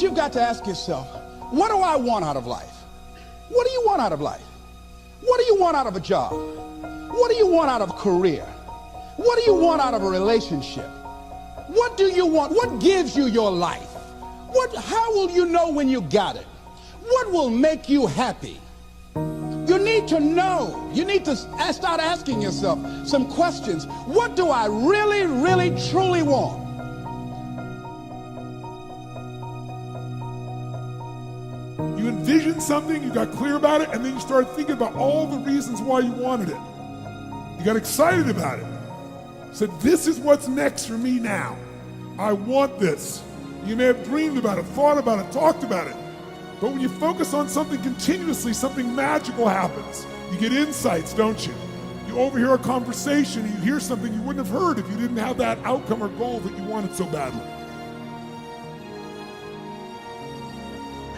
you've got to ask yourself, what do I want out of life? What do you want out of life? What do you want out of a job? What do you want out of a career? What do you want out of a relationship? What do you want? What gives you your life? How will you know when you got it? What will make you happy? You need to know. You need to start asking yourself some questions. What do I really, really, truly want? You envisioned something, you got clear about it, and then you started thinking about all the reasons why you wanted it. You got excited about it. Said, this is what's next for me now. I want this. You may have dreamed about it, thought about it, talked about it. But when you focus on something continuously, something magical happens. You get insights, don't you? You overhear a conversation, and you hear something you wouldn't have heard if you didn't have that outcome or goal that you wanted so badly.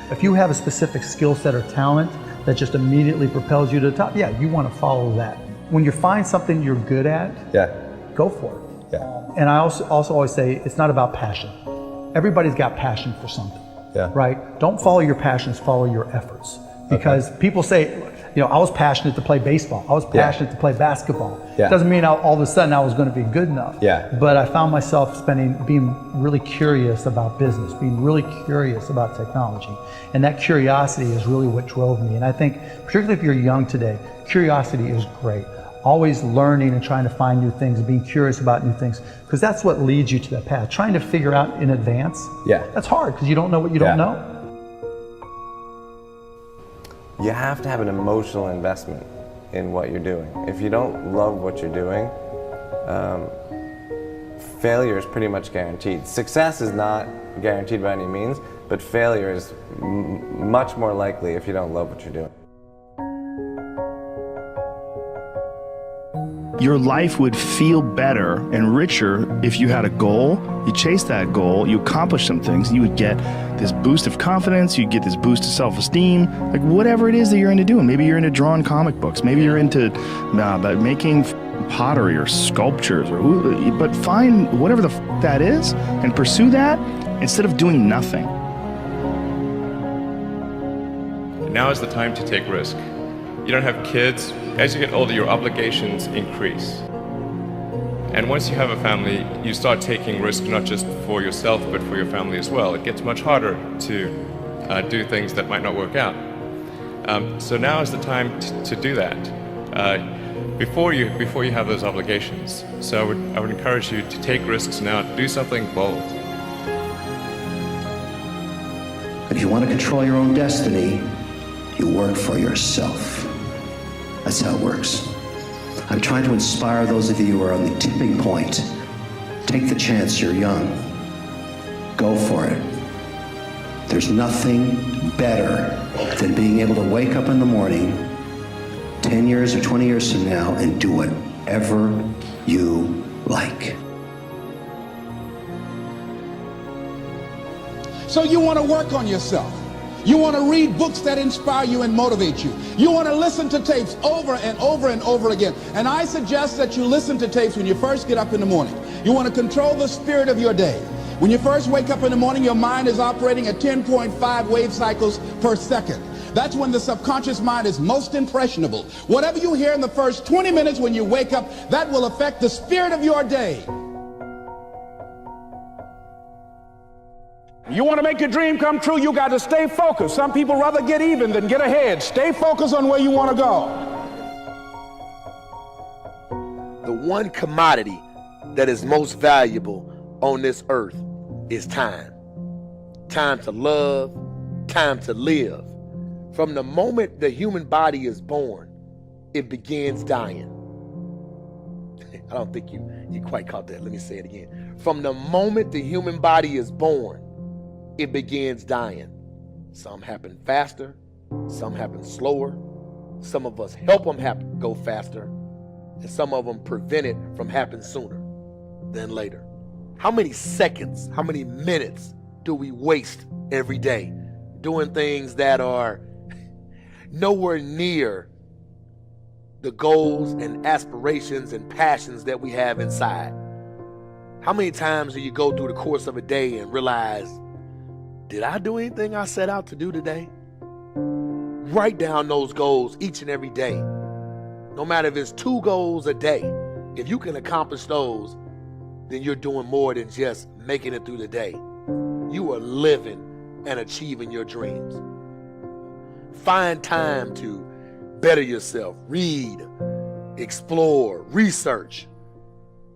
If you have a specific skill set or talent that just immediately propels you to the top, yeah, you want to follow that. When you find something you're good at, go for it. And I also always say it's not about passion. Everybody's got passion for something, right? Don't follow your passions, follow your efforts. Because people say, you know, I was passionate to play baseball. I was passionate to play basketball. It doesn't mean all of a sudden I was going to be good enough. But I found myself being really curious about business, being really curious about technology. And that curiosity is really what drove me. And I think, particularly if you're young today, curiosity is great. Always learning and trying to find new things, being curious about new things, because that's what leads you to that path. Trying to figure out in advance, that's hard because you don't know what you don't know. You have to have an emotional investment in what you're doing. If you don't love what you're doing, failure is pretty much guaranteed. Success is not guaranteed by any means, but failure is much more likely if you don't love what you're doing. Your life would feel better and richer if you had a goal, you chased that goal, you accomplished some things, you would get this boost of confidence, you'd get this boost of self-esteem, like whatever it is that you're into doing. Maybe you're into drawing comic books, maybe you're into making pottery or sculptures, but find whatever the that is and pursue that instead of doing nothing. Now is the time to take risk. You don't have kids. As you get older, your obligations increase. And once you have a family, you start taking risks not just for yourself, but for your family as well. It gets much harder to do things that might not work out. So now is the time to do that before you have those obligations. So I would encourage you to take risks now, do something bold. If you want to control your own destiny, you work for yourself. That's how it works. I'm trying to inspire those of you who are on the tipping point. Take the chance, you're young. Go for it. There's nothing better than being able to wake up in the morning 10 years or 20 years from now and do whatever you like. So you want to work on yourself. You want to read books that inspire you and motivate you. You want to listen to tapes over and over and over again. And I suggest that you listen to tapes when you first get up in the morning. You want to control the spirit of your day. When you first wake up in the morning, your mind is operating at 10.5 wave cycles per second. That's when the subconscious mind is most impressionable. Whatever you hear in the first 20 minutes when you wake up, that will affect the spirit of your day. You want to make your dream come true, you got to stay focused. Some people rather get even than get ahead. Stay focused on where you want to go. The one commodity that is most valuable on this earth is time. Time to love, time to live. From the moment the human body is born, it begins dying. I don't think you quite caught that. Let me say it again. From the moment the human body is born, it begins dying. Some happen faster, some happen slower. Some of us help them go faster, and some of them prevent it from happening sooner than later. How many seconds, how many minutes do we waste every day doing things that are nowhere near the goals and aspirations and passions that we have inside? How many times do you go through the course of a day and realize did I do anything I set out to do today? Write down those goals each and every day. No matter if it's 2 goals a day, if you can accomplish those, then you're doing more than just making it through the day. You are living and achieving your dreams. Find time to better yourself, read, explore, research,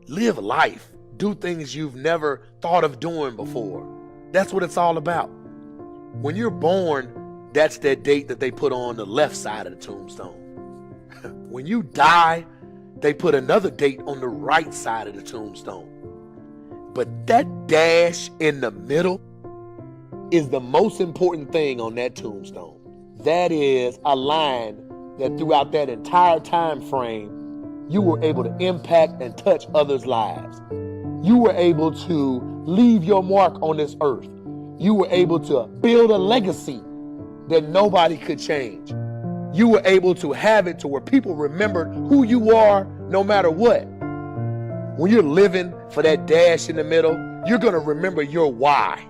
live life, do things you've never thought of doing before. That's what it's all about. When you're born, that's that date that they put on the left side of the tombstone. When you die, they put another date on the right side of the tombstone. But that dash in the middle is the most important thing on that tombstone. That is a line that throughout that entire time frame, you were able to impact and touch others' lives. You were able to leave your mark on this earth. You were able to build a legacy that nobody could change. You were able to have it to where people remembered who you are no matter what. When you're living for that dash in the middle, you're going to remember your why.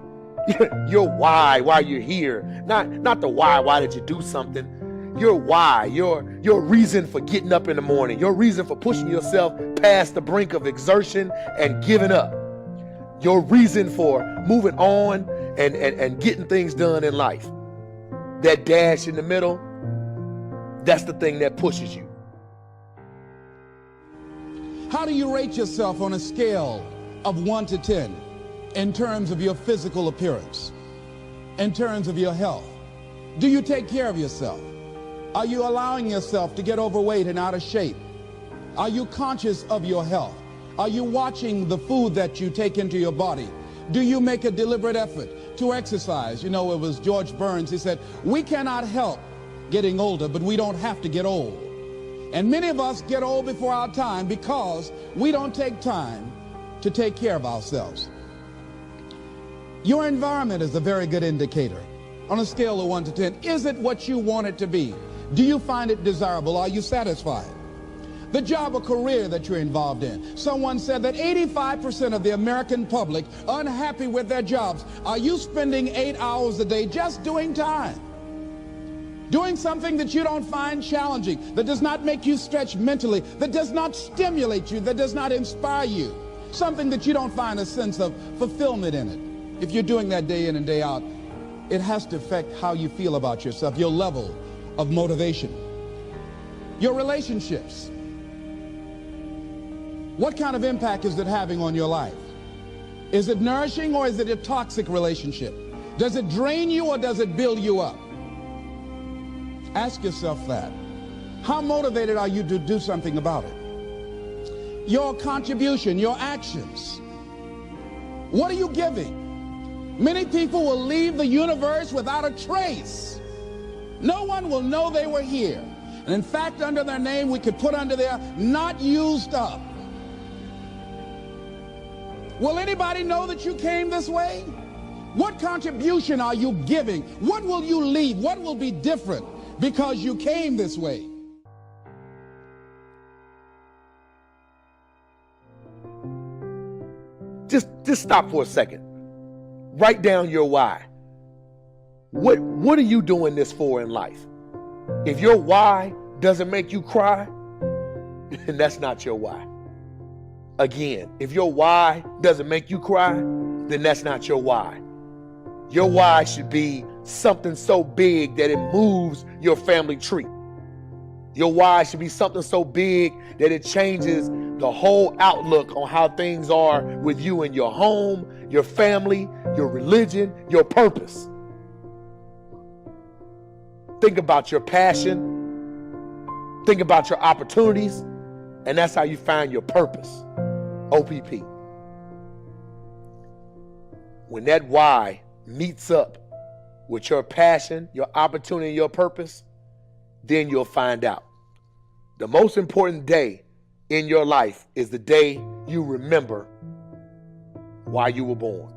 Your why you're here. Not the why did you do something. Your why, your reason for getting up in the morning, your reason for pushing yourself past the brink of exertion and giving up. Your reason for moving on and getting things done in life. That dash in the middle, that's the thing that pushes you. How do you rate yourself on a scale of 1 to 10 in terms of your physical appearance, in terms of your health? Do you take care of yourself? Are you allowing yourself to get overweight and out of shape? Are you conscious of your health? Are you watching the food that you take into your body? Do you make a deliberate effort to exercise? You know, it was George Burns, he said, we cannot help getting older, but we don't have to get old. And many of us get old before our time because we don't take time to take care of ourselves. Your environment is a very good indicator. On a scale of 1 to 10, is it what you want it to be? Do you find it desirable? Are you satisfied? The job or career that you're involved in. Someone said that 85% of the American public are unhappy with their jobs. Are you spending 8 hours a day just doing time? Doing something that you don't find challenging, that does not make you stretch mentally, that does not stimulate you, that does not inspire you. Something that you don't find a sense of fulfillment in it. If you're doing that day in and day out, it has to affect how you feel about yourself, your level of motivation. Your relationships. What kind of impact is it having on your life? Is it nourishing or is it a toxic relationship? Does it drain you or does it build you up? Ask yourself that. How motivated are you to do something about it? Your contribution, your actions. What are you giving? Many people will leave the universe without a trace. No one will know they were here. And in fact, under their name, we could put under there, not used up. Will anybody know that you came this way? What contribution are you giving? What will you leave? What will be different because you came this way? Just stop for a second. Write down your why. What are you doing this for in life? If your why doesn't make you cry, then that's not your why. Again, if your why doesn't make you cry, then that's not your why. Your why should be something so big that it moves your family tree. Your why should be something so big that it changes the whole outlook on how things are with you and your home, your family, your religion, your purpose. Think about your passion. Think about your opportunities. And that's how you find your purpose. OPP. When that why meets up with your passion, your opportunity, your purpose, then you'll find out. The most important day in your life is the day you remember why you were born.